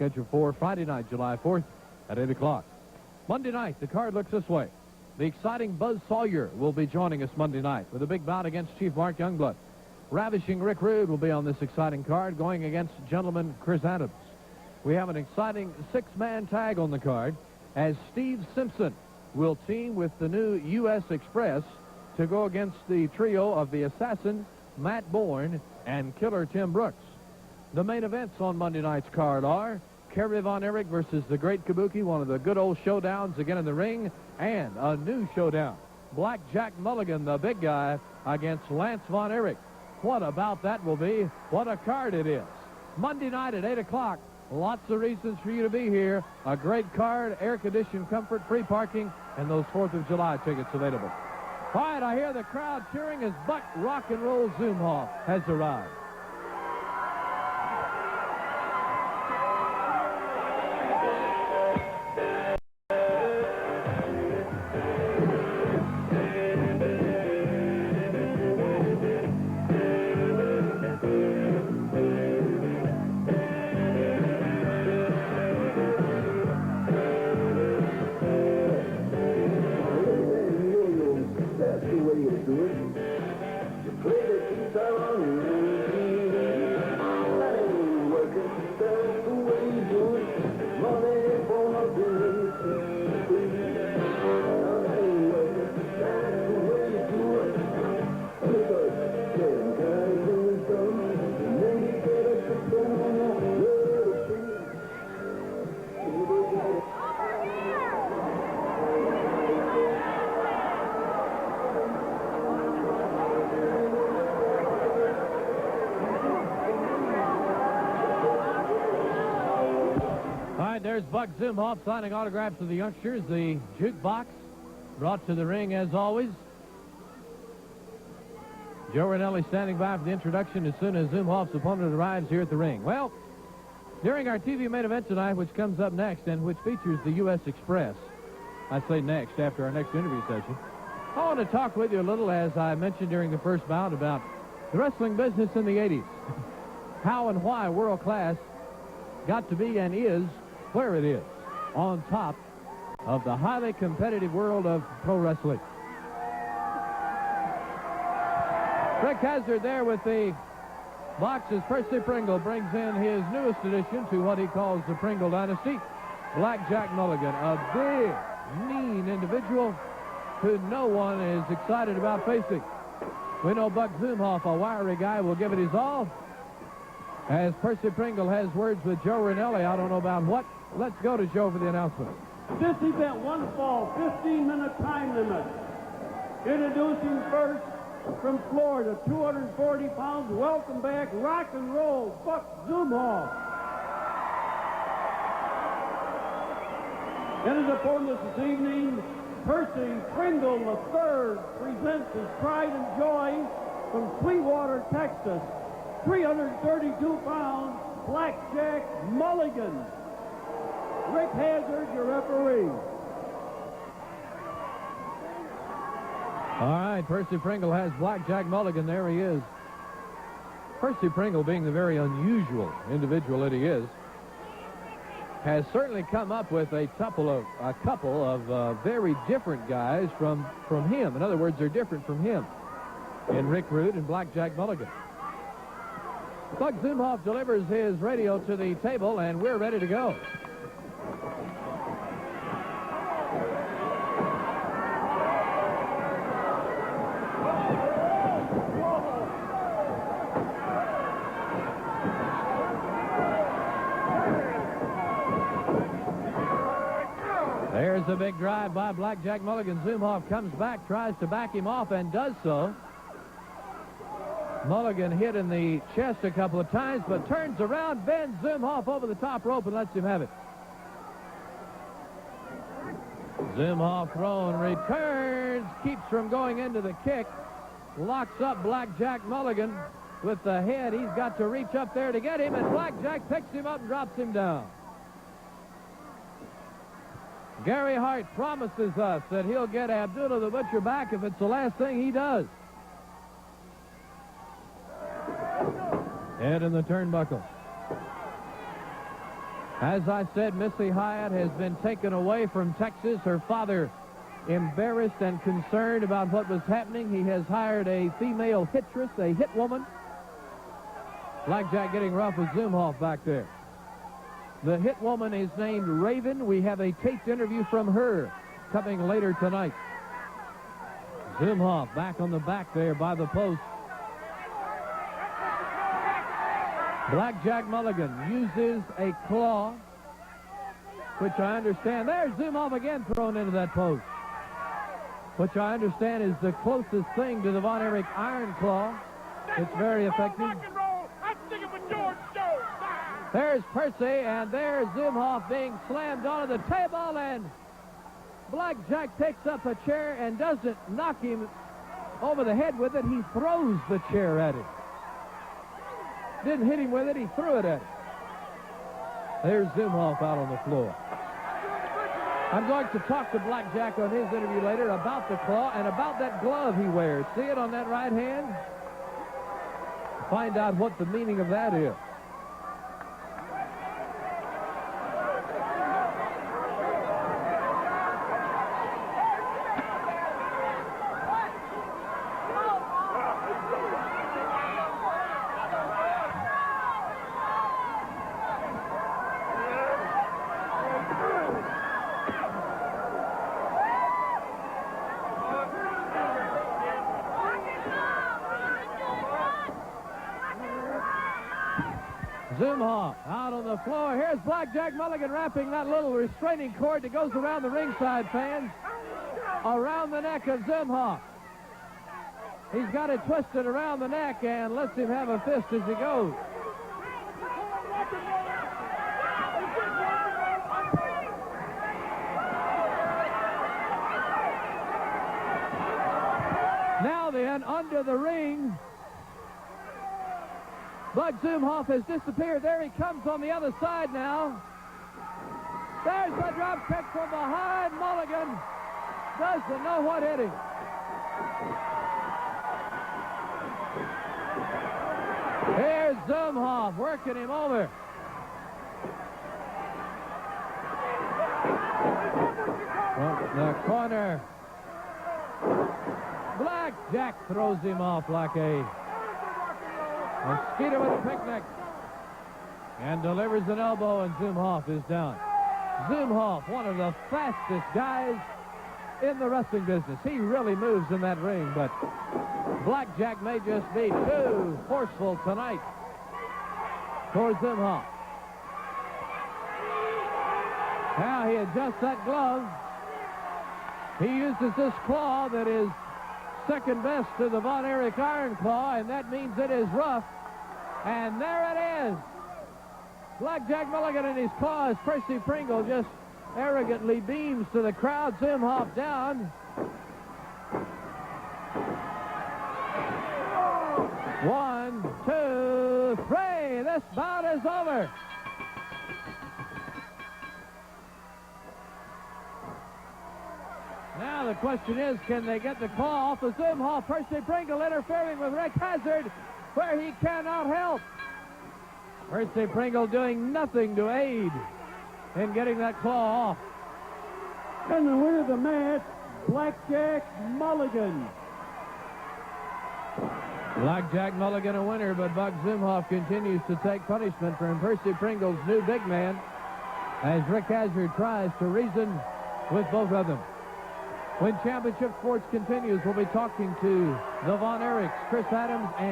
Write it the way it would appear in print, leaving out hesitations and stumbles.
scheduled for Friday night, July 4th at 8 o'clock. Monday night, the card looks this way. The exciting Buzz Sawyer will be joining us Monday night with a big bout against Chief Mark Youngblood. Ravishing Rick Rude will be on this exciting card going against Gentleman Chris Adams. We have an exciting six-man tag on the card as Steve Simpson will team with the new U.S. Express to go against the trio of the Assassin, Matt Bourne, and Killer Tim Brooks. The main events on Monday night's card are Kerry Von Erich versus the Great Kabuki, one of the good old showdowns again in the ring, and a new showdown. Blackjack Mulligan, the big guy, against Lance Von Erich. What about that will be? What a card it is. Monday night at 8 o'clock. Lots of reasons for you to be here. A great card, air-conditioned comfort, free parking, and those 4th of July tickets available. All right, I hear the crowd cheering as Buck Rock and Roll Zumhofe has arrived. There's Buck Zumhofe signing autographs to the youngsters. The jukebox brought to the ring as always. Joe Ranelli standing by for the introduction as soon as Zumhofe's opponent arrives here at the ring. Well, during our TV main event tonight, which comes up next and which features the U.S. Express, I say next, after our next interview session, I want to talk with you a little, as I mentioned during the first bout, about the wrestling business in the 80s. How and why world class got to be and is where it is, on top of the highly competitive world of pro wrestling. Rick Hazard there with the box as Percy Pringle brings in his newest addition to what he calls the Pringle Dynasty, Blackjack Mulligan, a big, mean individual who no one is excited about facing. We know Buck Zumhofe, a wiry guy, will give it his all. As Percy Pringle has words with Joe Ranelli, I don't know about what. Let's go to Joe for the announcement. This event, one fall, 15-minute time limit. Introducing first from Florida, 240 pounds. Welcome back, rock and roll, Buck Zumhofe. And his opponent this evening, Percy Pringle III, presents his pride and joy from Sweetwater, Texas, 332 pounds, Blackjack Mulligan. Rick Hazard, your referee. All right, Percy Pringle has Blackjack Mulligan. There he is. Percy Pringle, being the very unusual individual that he is, has certainly come up with a couple of very different guys from him. In other words, they're different from him in Rick Rude and Blackjack Mulligan. Buck Zumhofe delivers his radio to the table, and we're ready to go. There's a big drive by Blackjack Mulligan. Zumhofe comes back, tries to back him off, and does so. Mulligan hit in the chest a couple of times, but turns around, bends Zumhofe over the top rope, and lets him have it. Zumhofe thrown, returns, keeps from going into the kick, locks up Blackjack Mulligan with the head. He's got to reach up there to get him, and Blackjack picks him up and drops him down. Gary Hart promises us that he'll get Abdullah the Butcher back if it's the last thing he does. Head in the turnbuckle. As I said, Missy Hyatt has been taken away from Texas. Her father, embarrassed and concerned about what was happening, he has hired a female hitress, a hit woman. Blackjack getting rough with Zumhofe back there. The hit woman is named Raven. We have a taped interview from her coming later tonight. Zumhofe back on the back there by the post. Blackjack Mulligan uses a claw, which I understand. There's Zumhofe again thrown into that post, which I understand is the closest thing to the Von Erich Iron Claw. It's very effective. There's Percy, and there's Zumhofe being slammed onto the table, and Blackjack picks up a chair and doesn't knock him over the head with it. He throws the chair at him. Didn't hit him with it, he threw it at him. There's Zumhofe out on the floor. I'm going to talk to Blackjack on his interview later about the claw and about that glove he wears. See it on that right hand? Find out what the meaning of that is. Zumhofe out on the floor. Here's Blackjack Mulligan wrapping that little restraining cord that goes around the ringside fans around the neck of Zumhofe. He's got it twisted around the neck and lets him have a fist as he goes. Now then, under the ring, Bud Zumhofe has disappeared. There he comes on the other side now. There's the drop kick from behind. Mulligan doesn't know what hit him. Here's Zumhofe working him over. From the corner. Blackjack throws him off like a mosquito with a picnic, and delivers an elbow, and Zumhofe is down. Zumhofe, one of the fastest guys in the wrestling business. He really moves in that ring, but Blackjack may just be too forceful tonight for Zumhofe. Now he adjusts that glove. He uses this claw that is second best to the Von Erich Iron Claw, and that means it is rough. And there it is. Blackjack Mulligan in his claw as Percy Pringle just arrogantly beams to the crowd. Zumhofe down. 1, 2, 3. This bout is over. Now the question is, can they get the claw off of Zumhofe? Percy Pringle interfering with Rick Hazard where he cannot help. Percy Pringle doing nothing to aid in getting that claw off. And the winner of the match, Blackjack Mulligan. Blackjack Mulligan a winner, but Buck Zumhofe continues to take punishment from Percy Pringle's new big man as Rick Hazard tries to reason with both of them. When Championship Sports continues, we'll be talking to the Von Erichs, Chris Adams, and